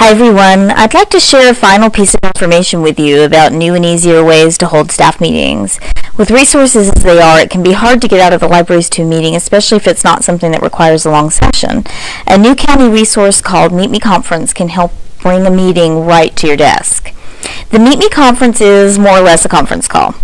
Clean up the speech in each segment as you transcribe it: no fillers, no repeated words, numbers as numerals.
Hi everyone, I'd like to share a final piece of information with you about new and easier ways to hold staff meetings. With resources as they are, it can be hard to get out of the libraries to a meeting, especially if it's not something that requires a long session. A new county resource called Meet Me Conference can help bring a meeting right to your desk. The Meet Me Conference is more or less a conference call.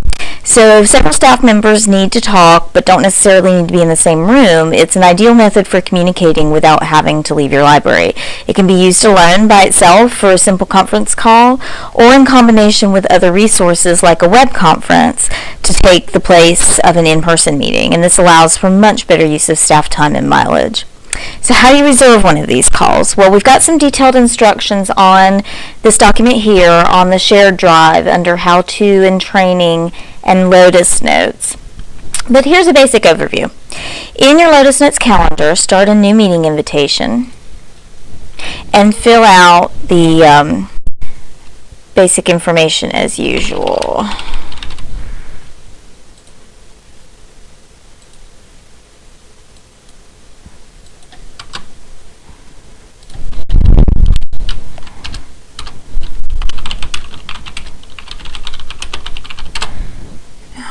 So if several staff members need to talk but don't necessarily need to be in the same room, it's an ideal method for communicating without having to leave your library. It can be used alone by itself for a simple conference call or in combination with other resources like a web conference to take the place of an in-person meeting, and this allows for much better use of staff time and mileage. So how do you reserve one of these calls? Well, we've got some detailed instructions on this document here on the shared drive under How To and Training and Lotus Notes. But here's a basic overview. In your Lotus Notes calendar, start a new meeting invitation and fill out the basic information as usual.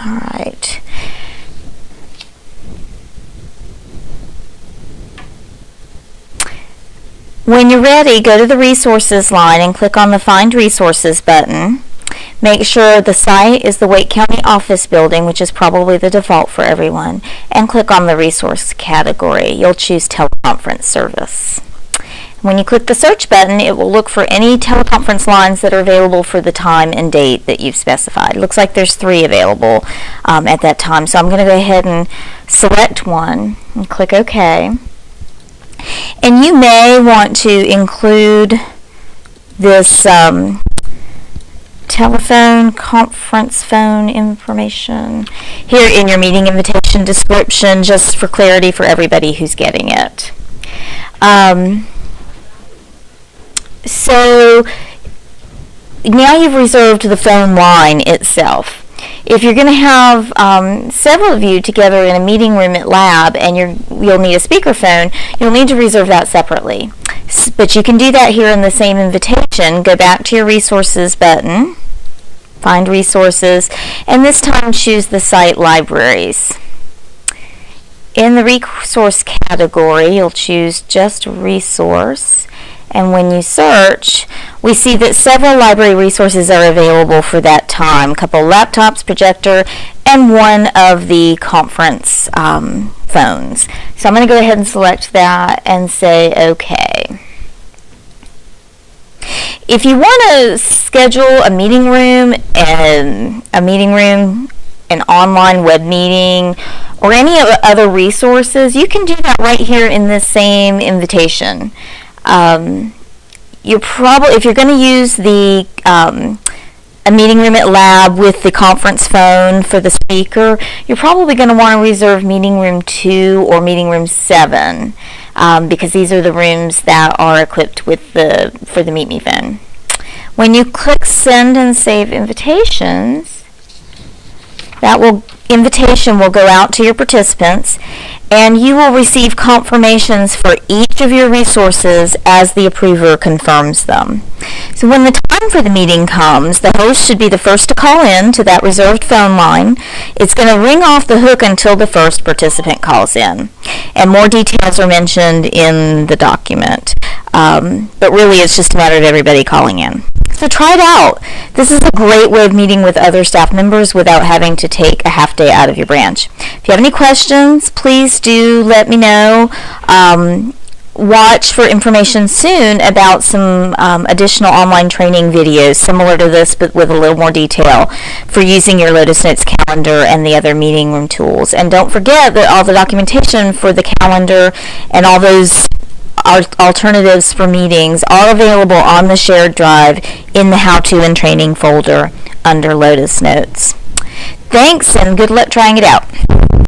Alright. When you're ready, go to the Resources line and click on the Find Resources button. Make sure the site is the Wake County Office Building, which is probably the default for everyone, and click on the Resource category. You'll choose Teleconference Service. When you click the search button, it will look for any teleconference lines that are available for the time and date that you've specified. It looks like there's 3 available at that time, so I'm going to go ahead and select one and click OK. And you may want to include this telephone conference phone information here in your meeting invitation description, just for clarity for everybody who's getting it. So now you've reserved the phone line itself. If you're going to have several of you together in a meeting room at lab and you'll need a speakerphone, you'll need to reserve that separately. But you can do that here in the same invitation. Go back to your Resources button, find Resources, and this time choose the site Libraries. In the Resource category, you'll choose just Resource. And when you search, we see that several library resources are available for that time. A couple laptops, projector, and one of the conference phones. So I'm going to go ahead and select that and say OK. If you want to schedule a meeting room, an online web meeting, or any other resources, you can do that right here in this same invitation. If you're going to use the a meeting room at lab with the conference phone for the speaker, you're probably going to want to reserve meeting room 2 or meeting room 7 because these are the rooms that are equipped with for the Meet Me phone. When you click Send and Save Invitations, that invitation will go out to your participants, and you will receive confirmations for each of your resources as the approver confirms them. So when the time for the meeting comes, the host should be the first to call in to that reserved phone line. It's going to ring off the hook until the first participant calls in. And more details are mentioned in the document. But really it's just a matter of everybody calling in. So try it out. This is a great way of meeting with other staff members without having to take a half day out of your branch. If you have any questions, please do let me know. Watch for information soon about some additional online training videos similar to this but with a little more detail for using your Lotus Notes calendar and the other meeting room tools. And don't forget that all the documentation for the calendar and all those alternatives for meetings are available on the shared drive in the How To and Training folder under Lotus Notes. Thanks, and good luck trying it out.